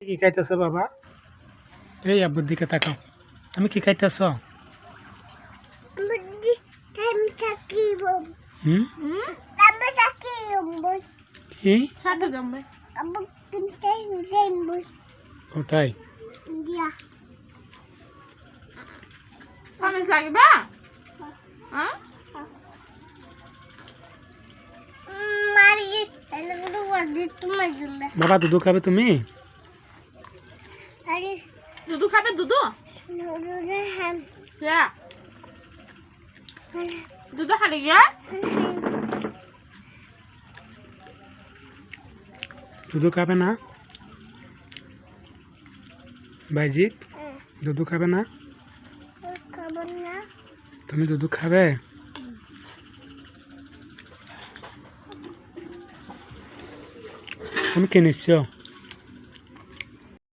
কি খাইতেছ বাবা? এই আব্বুর দিকে তাকাও। তুমি কি খাইতেছ? কোথায়? বাবা দুধু খাবে তুমি? দুধু খাবে? দুধু দুধু খালি গিয়া দুধু খাবে না ভাইজিৎ? দুধু খাবে না? তুমি দুধু খাবে? তুমি কি নিচ্ছ?